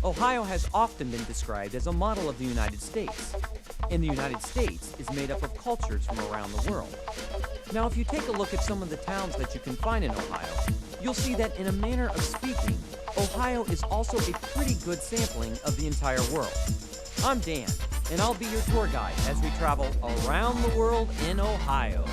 Ohio has often been described as a model of the United States, and the United States is made up of cultures from around the world. Now, if you take a look at some of the towns that you can find in Ohio, you'll see that in a manner of speaking, Ohio is also a pretty good sampling of the entire world. I'm Dan, and I'll be your tour guide as we travel around the world in Ohio.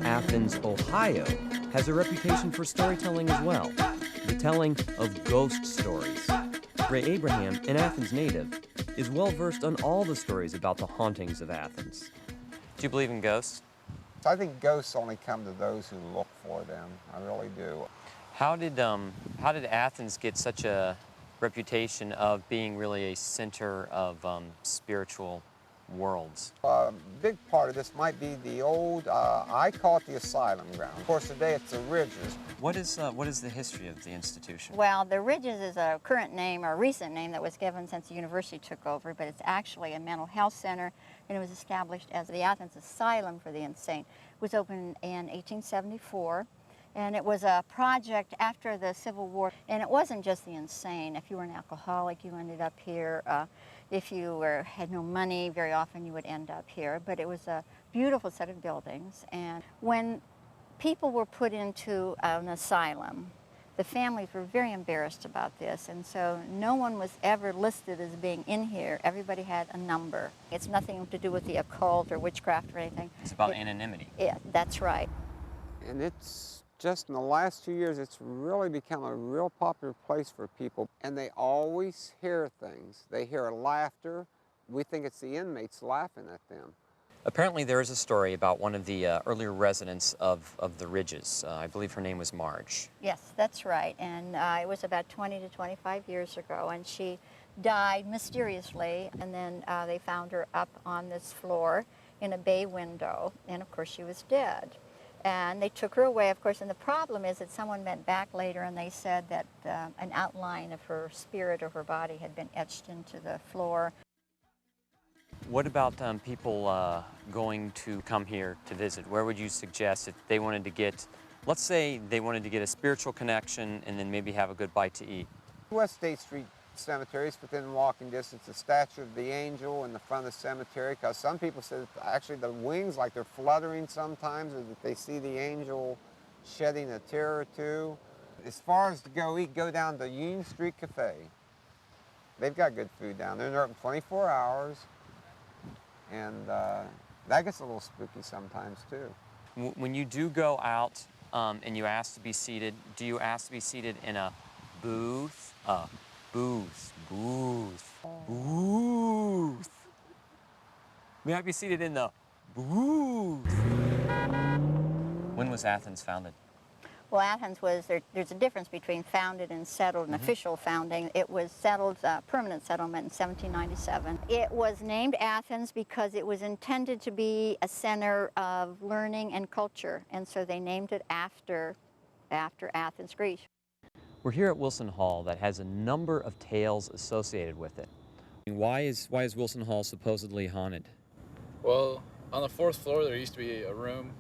Athens, Ohio has a reputation for storytelling as well, the telling of ghost stories. Ray Abraham, an Athens native, is well versed on all the stories about the hauntings of Athens. Do you believe in ghosts? I think ghosts only come to those who look for them. I really do. How did Athens get such a reputation of being really a center of spiritual worlds? A big part of this might be the old, I call it the asylum ground. Of course, today it's the Ridges. What is the history of the institution? Well, the Ridges is a current name, or a recent name that was given since the university took over, but it's actually a mental health center, and it was established as the Athens Asylum for the Insane. It was opened in 1874. And it was a project after the Civil War. And it wasn't just the insane. If you were an alcoholic, you ended up here. If you had no money, very often you would end up here. But it was a beautiful set of buildings. And when people were put into an asylum, the families were very embarrassed about this. And so no one was ever listed as being in here. Everybody had a number. It's nothing to do with the occult or witchcraft or anything. It's about anonymity. Yeah, that's right. And it's just in the last 2 years, it's really become a real popular place for people. And they always hear things. They hear laughter. We think it's the inmates laughing at them. Apparently there is a story about one of the earlier residents of the Ridges. I believe her name was Marge. Yes, that's right. And it was about 20 to 25 years ago. And she died mysteriously. And then they found her up on this floor in a bay window. And of course she was dead. And they took her away, of course, and the problem is that someone went back later and they said that an outline of her spirit or her body had been etched into the floor. What about people going to come here to visit? Where would you suggest if they wanted to get, let's say they wanted to get a spiritual connection and then maybe have a good bite to eat? West State Street Cemetery is within walking distance. The statue of the angel in the front of the cemetery, because some people say that actually the wings, like they're fluttering sometimes, or that they see the angel shedding a tear or two. As far as to go eat, go down to Union Street Cafe. They've got good food down there. They're open 24 hours, and that gets a little spooky sometimes too. When you do go out and you ask to be seated, do you ask to be seated in a booth? Booth. May I be seated in the booth? When was Athens founded? Well, Athens was, there's a difference between founded and settled, an official founding. It was settled, permanent settlement in 1797. It was named Athens because it was intended to be a center of learning and culture, and so they named it after Athens, Greece. We're here at Wilson Hall that has a number of tales associated with it. Why is Wilson Hall supposedly haunted? Well, on the 4th floor there used to be a room,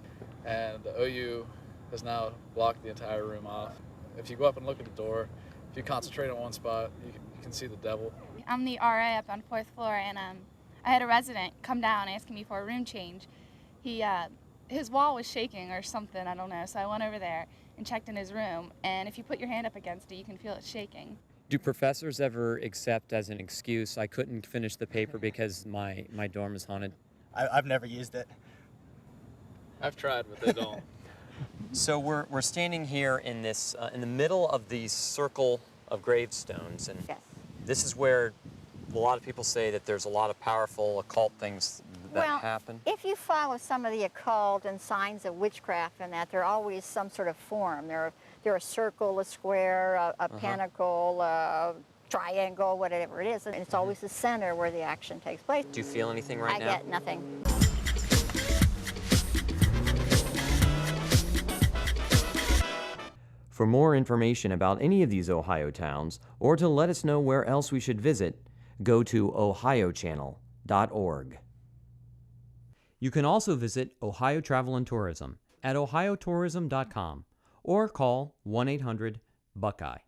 and the OU has now blocked the entire room off. If you go up and look at the door, if you concentrate on one spot, you can see the devil. I'm the RA up on 4th floor, and I had a resident come down asking me for a room change. His wall was shaking or something, I don't know, so I went over there and checked in his room, and if you put your hand up against it, you can feel it shaking. Do professors ever accept as an excuse, I couldn't finish the paper because my dorm is haunted? I've never used it. I've tried, but they don't. So we're standing here in this in the middle of the circle of gravestones, and Yes. this is where a lot of people say that there's a lot of powerful occult things that happen. If you follow some of the occult and signs of witchcraft and that, they're always some sort of form. They're a circle, a square, a pentacle, a triangle, whatever it is, and it's always the center where the action takes place. Do you feel anything right now? I get nothing. For more information about any of these Ohio towns, or to let us know where else we should visit, go to ohiochannel.org. You can also visit Ohio Travel and Tourism at ohiotourism.com or call 1-800-BUCKEYE.